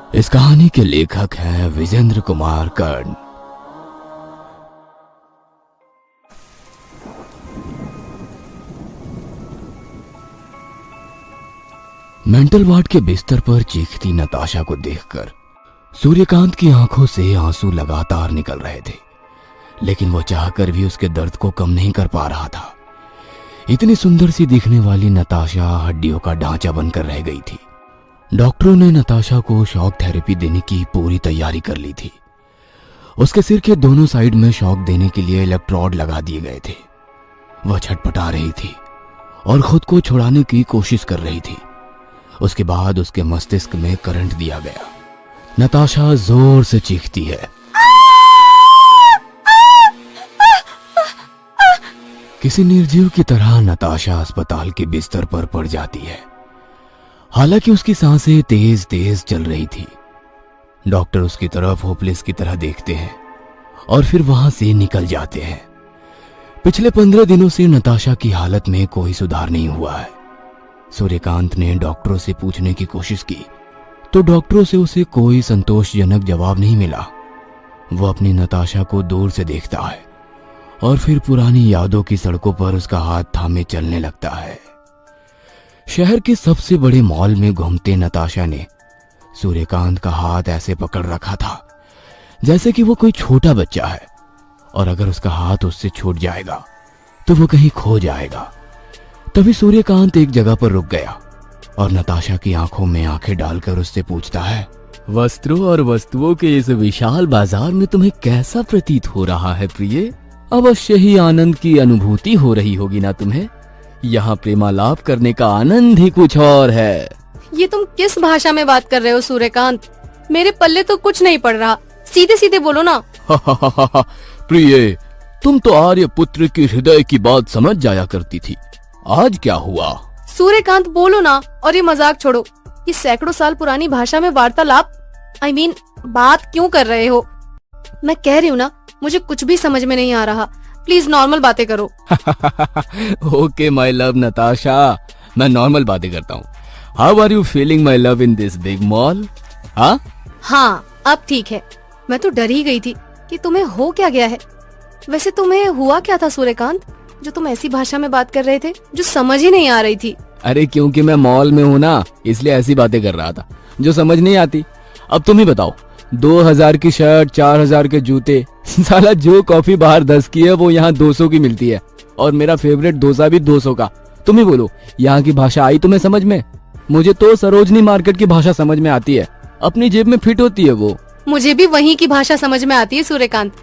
इस कहानी के लेखक हैं विजेंद्र कुमार कर्ण। मेंटल वार्ड के बिस्तर पर चीखती नताशा को देखकर सूर्यकांत की आंखों से आंसू लगातार निकल रहे थे, लेकिन वो चाहकर भी उसके दर्द को कम नहीं कर पा रहा था। इतनी सुंदर सी दिखने वाली नताशा हड्डियों का ढांचा बनकर रह गई थी। डॉक्टरों ने नताशा को शॉक थेरेपी देने की पूरी तैयारी कर ली थी। उसके सिर के दोनों साइड में शॉक देने के लिए इलेक्ट्रोड लगा दिए गए थे। वह छटपटा रही थी और खुद को छुड़ाने की कोशिश कर रही थी। उसके बाद उसके मस्तिष्क में करंट दिया गया। नताशा जोर से चीखती है। किसी निर्जीव की तरह नताशा अस्पताल के बिस्तर पर पड़ जाती है। हालांकि उसकी सांसें तेज तेज चल रही थी। डॉक्टर उसकी तरफ होपलेस की तरह देखते हैं और फिर वहां से निकल जाते हैं। पिछले 15 दिनों से नताशा की हालत में कोई सुधार नहीं हुआ है। सूर्यकांत ने डॉक्टरों से पूछने की कोशिश की तो डॉक्टरों से उसे कोई संतोषजनक जवाब नहीं मिला। वो अपनी नताशा को दूर से देखता है और फिर पुरानी यादों की सड़कों पर उसका हाथ थामे चलने लगता है। शहर के सबसे बड़े मॉल में घूमते नताशा ने सूर्यकांत का हाथ ऐसे पकड़ रखा था जैसे कि वो कोई छोटा बच्चा है और अगर उसका हाथ उससे छूट जाएगा तो वो कहीं खो जाएगा। तभी सूर्यकांत एक जगह पर रुक गया और नताशा की आंखों में आंखें डालकर उससे पूछता है, वस्त्रों और वस्तुओं के इस विशाल बाजार में तुम्हें कैसा प्रतीत हो रहा है प्रिय? अवश्य ही आनंद की अनुभूति हो रही होगी ना तुम्हें। यहाँ प्रेमालाप करने का आनंद ही कुछ और है। ये तुम किस भाषा में बात कर रहे हो सूर्यकांत? मेरे पल्ले तो कुछ नहीं पड़ रहा, सीधे सीधे बोलो ना। प्रिय, तुम तो आर्य पुत्र की हृदय की बात समझ जाया करती थी, आज क्या हुआ? सूर्यकांत बोलो ना, और ये मजाक छोड़ो। ये सैकड़ों साल पुरानी भाषा में वार्तालाप बात क्यों कर रहे हो? मैं कह रही हूँ ना, मुझे कुछ भी समझ में नहीं आ रहा। प्लीज नॉर्मल बातें करो। ओके माय लव नताशा, मैं नॉर्मल बातें करता हूँ। How are you feeling my love in this big mall? हाँ, अब ठीक है। मैं तो डर ही गई थी कि तुम्हें हो क्या गया है। वैसे तुम्हें हुआ क्या था सूर्यकांत, जो तुम ऐसी भाषा में बात कर रहे थे जो समझ ही नहीं आ रही थी? अरे क्योंकि मैं मॉल में हूँ ना, इसलिए ऐसी बातें कर रहा था जो समझ नहीं आती। अब तुम ही बताओ, 2000 की शर्ट, 4000 के जूते, साला जो कॉफी बाहर 10 की है वो यहाँ 200 की मिलती है, और मेरा फेवरेट डोसा भी 200 का। तुम ही बोलो, यहाँ की भाषा आई तुम्हें समझ में? मुझे तो सरोजनी मार्केट की भाषा समझ में आती है, अपनी जेब में फिट होती है वो। मुझे भी वहीं की भाषा समझ में आती है सूर्यकांत।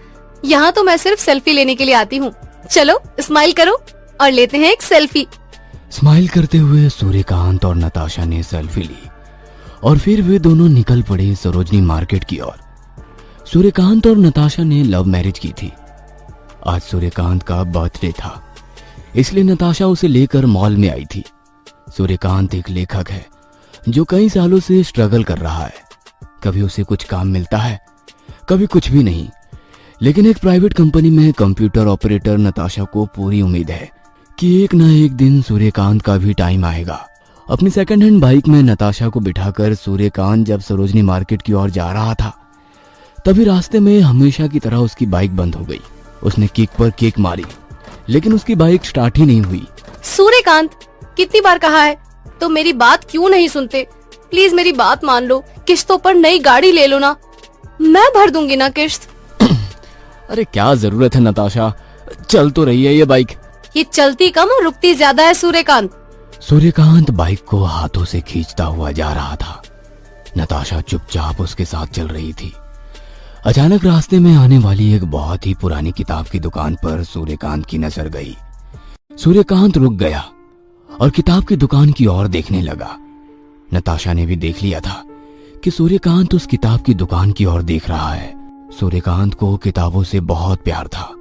यहाँ तो मैं सिर्फ सेल्फी लेने के लिए आती हूँ। चलो स्माइल करो और लेते हैं एक सेल्फी। स्माइल करते हुए सूर्यकांत और नताशा ने सेल्फी ली और फिर वे दोनों निकल पड़े सरोजनी मार्केट की ओर। सूर्यकांत और नताशा ने लव मैरिज की थी। आज सूर्यकांत का बर्थडे था, इसलिए नताशा उसे लेकर मॉल में आई थी। सूर्यकांत एक लेखक है जो कई सालों से स्ट्रगल कर रहा है। कभी उसे कुछ काम मिलता है, कभी कुछ भी नहीं, लेकिन एक प्राइवेट कंपनी में कंप्यूटर ऑपरेटर नताशा को पूरी उम्मीद है कि एक न एक दिन सूर्यकांत का भी टाइम आएगा। अपनी सेकंड हैंड बाइक में नताशा को बिठाकर सूर्यकांत जब सरोजनी मार्केट की ओर जा रहा था, तभी रास्ते में हमेशा की तरह उसकी बाइक बंद हो गई। उसने किक पर किक मारी, लेकिन उसकी बाइक स्टार्ट ही नहीं हुई। सूर्यकांत, कितनी बार कहा है, तो मेरी बात क्यों नहीं सुनते? प्लीज मेरी बात मान लो, किस्तों पर नई गाड़ी ले लो ना, मैं भर दूंगी ना किस्त। अरे क्या जरूरत है नताशा, चल तो रही है ये बाइक। ये चलती कम और रुकती ज्यादा है सूर्यकांत। सूर्यकांत बाइक को हाथों से खींचता हुआ जा रहा था। नताशा चुपचाप उसके साथ चल रही थी। अचानक रास्ते में आने वाली एक बहुत ही पुरानी किताब की दुकान पर सूर्यकांत की नजर गई। सूर्यकांत रुक गया और किताब की दुकान की ओर देखने लगा। नताशा ने भी देख लिया था कि सूर्यकांत उस किताब की दुकान की ओर देख रहा है। सूर्यकांत को किताबों से बहुत प्यार था।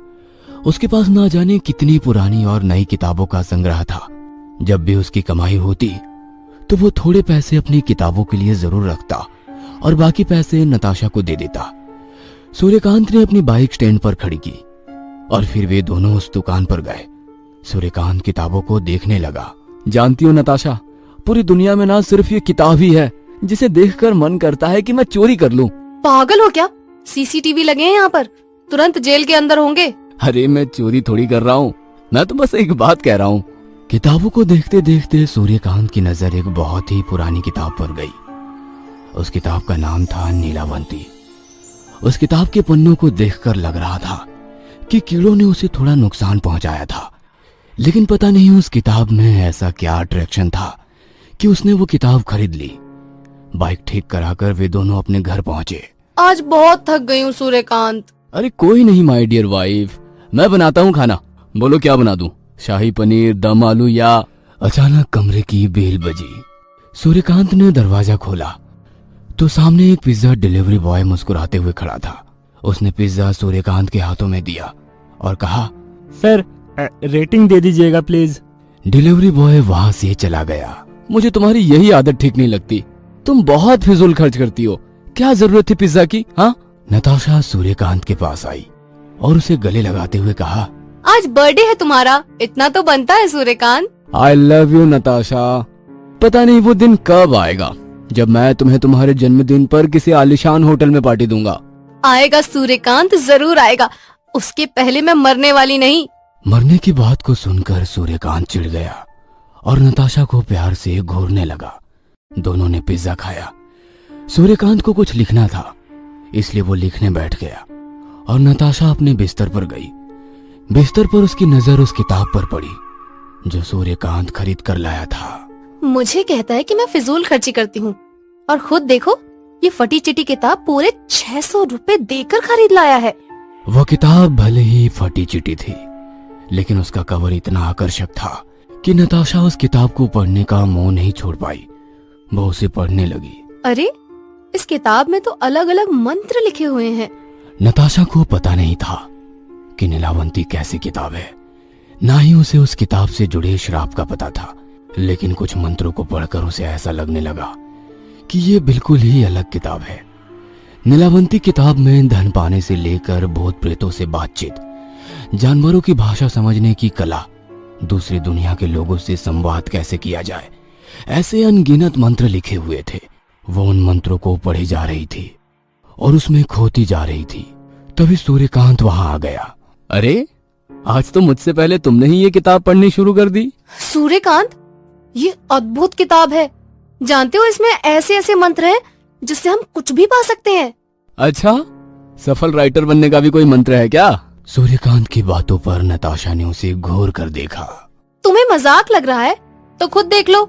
उसके पास ना जाने कितनी पुरानी और नई किताबों का संग्रह था। जब भी उसकी कमाई होती तो वो थोड़े पैसे अपनी किताबों के लिए जरूर रखता और बाकी पैसे नताशा को दे देता। सूर्यकांत ने अपनी बाइक स्टैंड पर खड़ी की और फिर वे दोनों उस दुकान पर गए। सूर्यकांत किताबों को देखने लगा। जानती हो नताशा, पूरी दुनिया में ना सिर्फ ये किताब ही है जिसे देखकर मन करता है कि मैं चोरी कर लूं। पागल हो क्या? सीसीटीवी लगे हैं यहाँ पर, तुरंत जेल के अंदर होंगे। अरे मैं चोरी थोड़ी कर रहा हूँ, मैं तो बस एक बात कह रहा हूँ। किताबों को देखते देखते सूर्यकांत की नजर एक बहुत ही पुरानी किताब पर गई। उस किताब का नाम था नीलावंती। उस किताब के पन्नों को देखकर लग रहा था कि कीड़ों ने उसे थोड़ा नुकसान पहुंचाया था, लेकिन पता नहीं उस किताब में ऐसा क्या अट्रैक्शन था कि उसने वो किताब खरीद ली। बाइक ठीक कराकर वे दोनों अपने घर पहुंचे। आज बहुत थक गई हूँ सूर्यकांत। अरे कोई नहीं माय डियर वाइफ, मैं बनाता हूँ खाना। बोलो क्या बना दूं? शाही पनीर, दम आलू या? अचानक कमरे की बेल बजी। सूर्यकांत ने दरवाजा खोला तो सामने एक पिज्जा डिलीवरी बॉय मुस्कुराते हुए खड़ा था। उसने पिज्जा सूर्यकांत के हाथों में दिया और कहा, सर रेटिंग दे दीजिएगा प्लीज। डिलीवरी बॉय वहां से चला गया। मुझे तुम्हारी यही आदत ठीक नहीं लगती, तुम बहुत फिजूल खर्च करती हो। क्या जरूरत थी पिज्जा की? हाँ? नताशा सूर्यकांत के पास आई और उसे गले लगाते हुए कहा, आज बर्थडे है तुम्हारा, इतना तो बनता है Suryakant. I love you Natasha. पता नहीं वो दिन कब आएगा जब मैं तुम्हें तुम्हारे जन्मदिन पर किसी आलीशान होटल में पार्टी दूंगा। आएगा सूर्यकांत, जरूर आएगा, उसके पहले मैं मरने वाली नहीं। मरने की बात को सुनकर सूर्यकांत चिढ़ गया और नताशा को प्यार से घूरने लगा। दोनों ने पिज्जा खाया। सूर्यकांत को कुछ लिखना था, इसलिए वो लिखने बैठ गया और नताशा अपने बिस्तर पर गई। बिस्तर पर उसकी नजर उस किताब पर पड़ी जो सूर्यकांत खरीद कर लाया था। मुझे कहता है कि मैं फिजूल खर्ची करती हूँ, और खुद देखो ये फटी चिटी किताब पूरे 600 रुपए देकर खरीद लाया है। वह किताब भले ही फटी चिटी थी, लेकिन उसका कवर इतना आकर्षक था कि नताशा उस किताब को पढ़ने का मोह नहीं छोड़ पाई। वो उसे पढ़ने लगी। अरे इस किताब में तो अलग अलग मंत्र लिखे हुए हैं। नताशा को पता नहीं था कि नीलावंती कैसी किताब है, ना ही उसे उस किताब से जुड़े श्राप का पता था, लेकिन कुछ मंत्रों को पढ़कर उसे ऐसा लगने लगा कि ये बिल्कुल ही अलग किताब है। नीलावंती किताब में धन पाने से लेकर भूत प्रेतों से बातचीत, जानवरों की भाषा समझने की कला, दूसरी दुनिया के लोगों से संवाद कैसे किया जाए, ऐसे अनगिनत मंत्र लिखे हुए थे। वो उन मंत्रों को पढ़ी जा रही थी और उसमें खोती जा रही थी। तभी सूर्यकांत वहां आ गया। अरे आज तो मुझसे पहले तुमने ही ये किताब पढ़नी शुरू कर दी। सूर्यकांत, ये अद्भुत किताब है। जानते हो इसमें ऐसे ऐसे मंत्र हैं जिससे हम कुछ भी पा सकते हैं। अच्छा, सफल राइटर बनने का भी कोई मंत्र है क्या? सूर्यकांत की बातों पर नताशा ने उसे घूर कर देखा। तुम्हें मजाक लग रहा है तो खुद देख लो।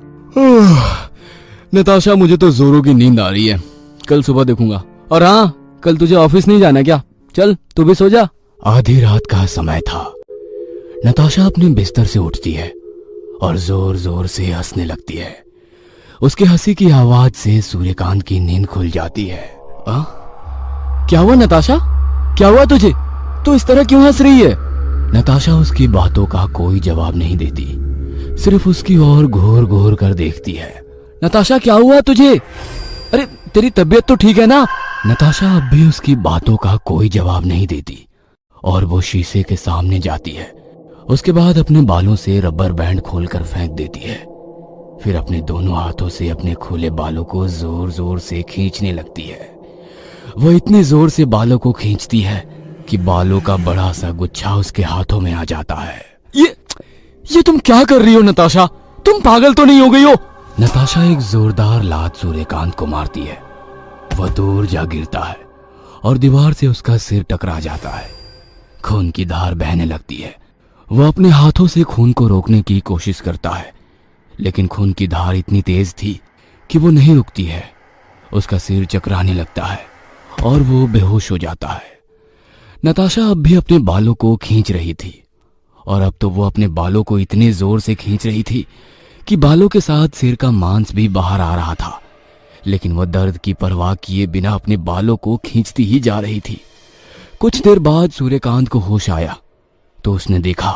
नताशा, मुझे तो जोरों की नींद आ रही है, कल सुबह देखूंगा। और हाँ, कल तुझे ऑफिस नहीं जाना क्या? चल तू भी सो जा। आधी रात का समय था। नताशा अपने बिस्तर से उठती है और जोर जोर से हंसने लगती है। उसके हंसी की आवाज से सूर्यकांत की नींद खुल जाती है। क्या हुआ नताशा? क्या हुआ तुझे? तू इस तरह क्यों हंस रही है? नताशा उसकी बातों का कोई जवाब नहीं देती, सिर्फ उसकी ओर घूर घूर कर देखती है। नताशा, क्या हुआ तुझे? अरे तेरी तबीयत तो ठीक है ना? नताशा अब भी उसकी बातों का कोई जवाब नहीं देती और वो शीशे के सामने जाती है। उसके बाद अपने बालों से रबर बैंड खोलकर फेंक देती है। फिर अपने दोनों हाथों से अपने खुले बालों को जोर जोर से खींचने लगती है। वो इतने जोर से बालों को खींचती है कि बालों का बड़ा सा गुच्छा उसके हाथों में आ जाता है। ये तुम क्या कर रही हो नताशा? तुम पागल तो नहीं हो गई हो? नताशा एक जोरदार लात सूर्यकांत को मारती है। वह दूर जा गिरता है और दीवार से उसका सिर टकरा जाता है। खून की धार बहने लगती है। वह अपने हाथों से खून को रोकने की कोशिश करता है, लेकिन खून की धार इतनी तेज थी कि वो नहीं रुकती है। उसका सिर चकराने लगता है और वो बेहोश हो जाता है। नताशा अब भी अपने बालों को खींच रही थी और अब तो वो अपने बालों को इतने जोर से खींच रही थी कि बालों के साथ सिर का मांस भी बाहर आ रहा था, लेकिन वह दर्द की परवाह किए बिना अपने बालों को खींचती ही जा रही थी। कुछ देर बाद सूर्यकांत को होश आया तो उसने देखा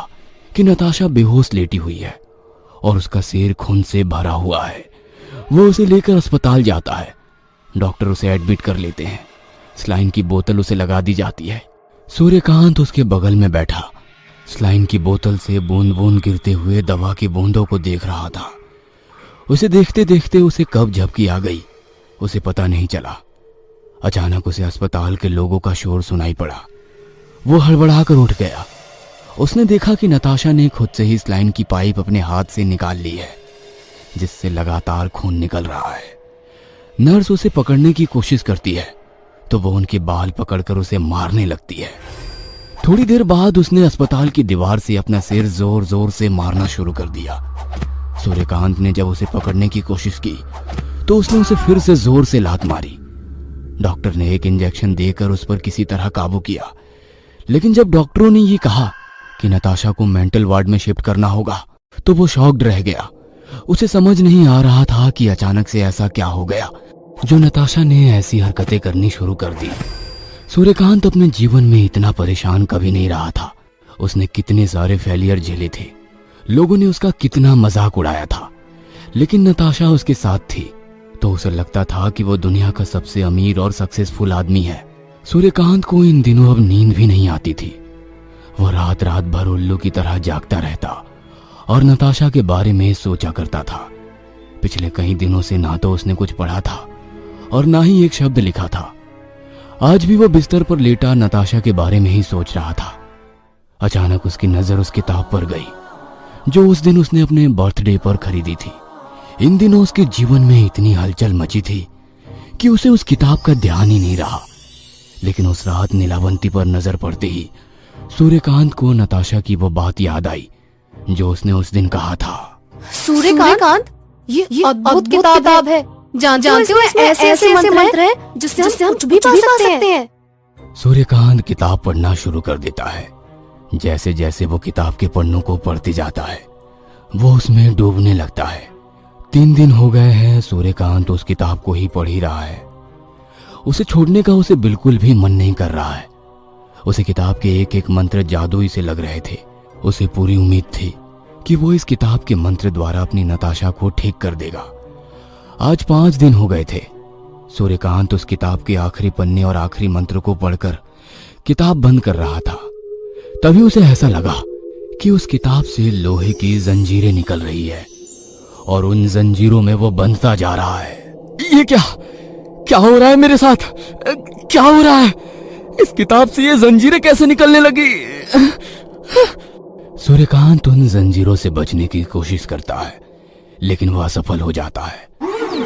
कि नताशा बेहोश लेटी हुई है और उसका सिर खून से भरा हुआ है। वो उसे लेकर अस्पताल जाता है। डॉक्टर उसे एडमिट कर लेते हैं। स्लाइन की बोतल उसे लगा दी जाती है। सूर्यकांत उसके बगल में बैठा स्लाइन की बोतल से बूंद बूंद गिरते हुए दवा की बूंदों को देख रहा था। उसे देखते देखते उसे कब झपकी आ गई उसे पता नहीं चला। अचानक उसे अस्पताल के लोगों का शोर सुनाई पड़ा। वो हड़बड़ा कर उठ गया। उसने देखा कि नताशा ने खुद से ही स्लाइन की पाइप अपने हाथ से निकाल ली है, जिससे लगातार खून निकल रहा है। नर्स उसे पकड़ने की कोशिश करती है तो वो उनके बाल पकड़कर उसे मारने लगती है। थोड़ी देर बाद उसने अस्पताल की दीवार से अपना सिर जोर जोर से मारना शुरू कर दिया। सूर्यकांत ने जब उसे पकड़ने की कोशिश की तो उसने उसे फिर से जोर से लात मारी। डॉक्टर ने एक इंजेक्शन देकर उस पर किसी तरह काबू किया, लेकिन जब डॉक्टरों ने ये कहा कि नताशा को मेंटल वार्ड में शिफ्ट करना होगा तो वो शॉक्ड रह गया। उसे समझ नहीं आ रहा था कि अचानक से ऐसा क्या हो गया जो नताशा ने ऐसी हरकतें करनी शुरू कर दी। सूर्यकांत अपने जीवन में इतना परेशान कभी नहीं रहा था। उसने कितने सारे फेलियर झेले थे, लोगों ने उसका कितना मजाक उड़ाया था, लेकिन नताशा उसके साथ थी तो उसे लगता था कि वो दुनिया का सबसे अमीर और सक्सेसफुल आदमी है। सूर्यकांत को इन दिनों अब नींद भी नहीं आती थी। वो रात रात भर उल्लू की तरह जागता रहता और नताशा के बारे में सोचा करता था। पिछले कई दिनों से ना तो उसने कुछ पढ़ा था और ना ही एक शब्द लिखा था। आज भी वो बिस्तर पर लेटा नताशा के बारे में ही सोच रहा था। अचानक उसकी नजर उस किताब पर गई जो उस दिन उसने अपने बर्थडे पर खरीदी थी। इन दिनों उसके जीवन में इतनी हलचल मची थी कि उसे उस किताब का ध्यान ही नहीं रहा। लेकिन उस रात नीलावंती पर नजर पड़ते ही सूर्यकांत को नताशा की वो बात याद आई जो उसने उस दिन कहा था। सूर्यकांत, ये अद्भुत किताब है। जानते हो इसमें ऐसे मंत्र हैं जिससे हम कुछ भी पा सकते हैं। सूर्यकांत किताब पढ़ना शुरू कर देता है। जैसे जैसे वो किताब के पन्नों को पढ़ते जाता है वो उसमें डूबने लगता है। 3 दिन हो गए हैं सूर्यकांत उस किताब को ही पढ़ ही रहा है। उसे छोड़ने का उसे बिल्कुल भी मन नहीं कर रहा है। उसे किताब के एक एक मंत्र जादुई से लग रहे थे। उसे पूरी उम्मीद थी कि वो इस किताब के मंत्र द्वारा अपनी नताशा को ठीक कर देगा। आज 5 दिन हो गए थे। सूर्यकांत उस किताब के आखिरी पन्ने और आखिरी मंत्र को पढ़कर किताब बंद कर रहा था। तभी उसे ऐसा लगा कि उस किताब से लोहे की जंजीरें निकल रही है और उन जंजीरों में वो बंधता जा रहा है। ये क्या हो रहा है मेरे साथ? क्या हो रहा है? इस किताब से ये जंजीरें कैसे निकलने लगी? सूर्यकांत उन जंजीरों से बचने की कोशिश करता है, लेकिन वह असफल हो जाता है।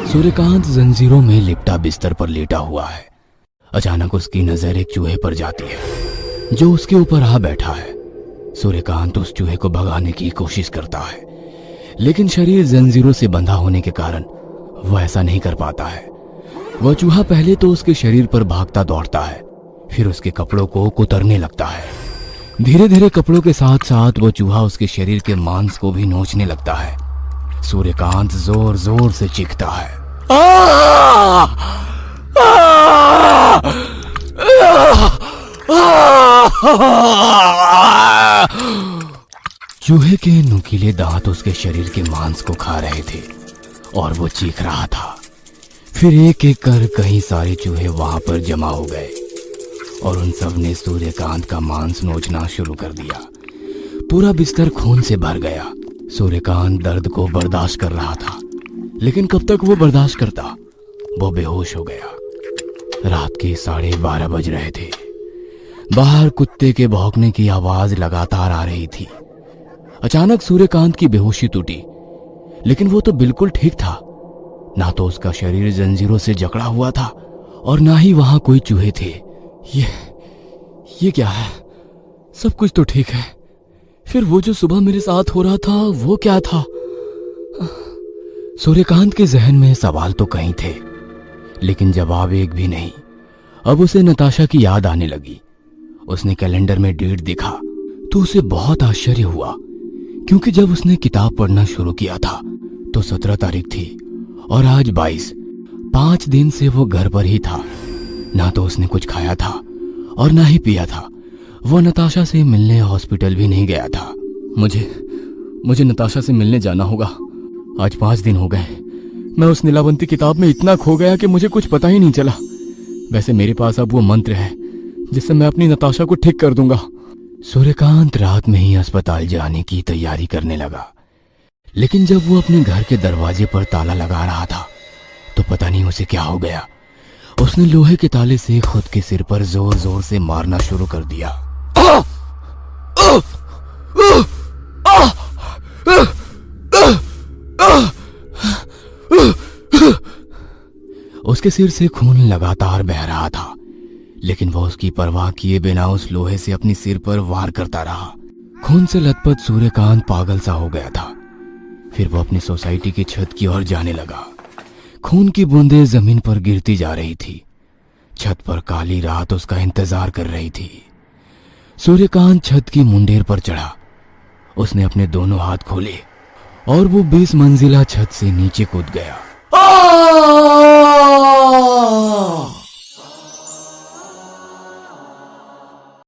सूर्यकांत जंजीरों में लिपटा बिस्तर पर लेटा हुआ है। अचानक उसकी नजर एक चूहे पर जाती है जो उसके ऊपर आ बैठा है। सूर्यकांत उस चूहे को भगाने की कोशिश करता है, लेकिन शरीर जंजीरों से बंधा होने के कारण वह ऐसा नहीं कर पाता है। वह चूहा पहले तो उसके शरीर पर भागता दौड़ता है, फिर उसके कपड़ों को कुतरने लगता है। धीरे धीरे कपड़ों के साथ साथ वो चूहा उसके शरीर के मांस को भी नोचने लगता है। सूर्यकांत जोर जोर से चीखता है। चूहे के नुकीले दांत उसके शरीर के मांस को खा रहे थे और वो चीख रहा था। फिर एक एक कर कई सारे चूहे वहां पर जमा हो गए और उन सब ने सूर्यकांत का मांस नोचना शुरू कर दिया। पूरा बिस्तर खून से भर गया। सूर्यकांत दर्द को बर्दाश्त कर रहा था, लेकिन कब तक वो बर्दाश्त करता? वो बेहोश हो गया। रात के 12:30 बज रहे थे। बाहर कुत्ते के भौंकने की आवाज लगातार आ रही थी। अचानक सूर्यकांत की बेहोशी टूटी, लेकिन वो तो बिल्कुल ठीक था। ना तो उसका शरीर जंजीरों से जकड़ा हुआ था और ना ही वहां कोई चूहे थे। ये क्या है? सब कुछ तो ठीक है, फिर वो जो सुबह मेरे साथ हो रहा था वो क्या था? सूर्यकांत के जहन में सवाल तो कई थे, लेकिन जवाब एक भी नहीं। अब उसे नताशा की याद आने लगी। उसने कैलेंडर में डेट देखा तो उसे बहुत आश्चर्य हुआ, क्योंकि जब उसने किताब पढ़ना शुरू किया था तो 17 तारीख थी और आज 22। 5 दिन से वो घर पर ही था। ना तो उसने कुछ खाया था और ना ही पिया था। वो नताशा से मिलने हॉस्पिटल भी नहीं गया था। मुझे नताशा से मिलने जाना होगा। आज 5 दिन हो गए। मैं उस नीलावंती किताब में इतना खो गया कि मुझे कुछ पता ही नहीं चला। वैसे मेरे पास अब वो मंत्र है जिससे मैं अपनी नताशा को ठीक कर दूंगा। सूर्यकांत रात में ही अस्पताल जाने की तैयारी करने लगा, लेकिन जब वो अपने घर के दरवाजे पर ताला लगा रहा था तो पता नहीं उसे क्या हो गया। उसने लोहे के ताले से खुद के सिर पर जोर जोर से मारना शुरू कर दिया। उसके सिर से खून लगातार बह रहा था, लेकिन वह उसकी परवाह किए बिना उस लोहे से अपनी सिर पर वार करता रहा। खून से लथपथ सूर्यकांत पागल सा हो गया था। फिर वो अपनी सोसाइटी की छत की ओर जाने लगा। खून की बूंदें जमीन पर गिरती जा रही थी। छत पर काली रात उसका इंतजार कर रही थी। सूर्यकांत छत की मुंडेर पर चढ़ा। उसने अपने दोनों हाथ खोले और वो 20 मंजिला छत से नीचे कूद गया।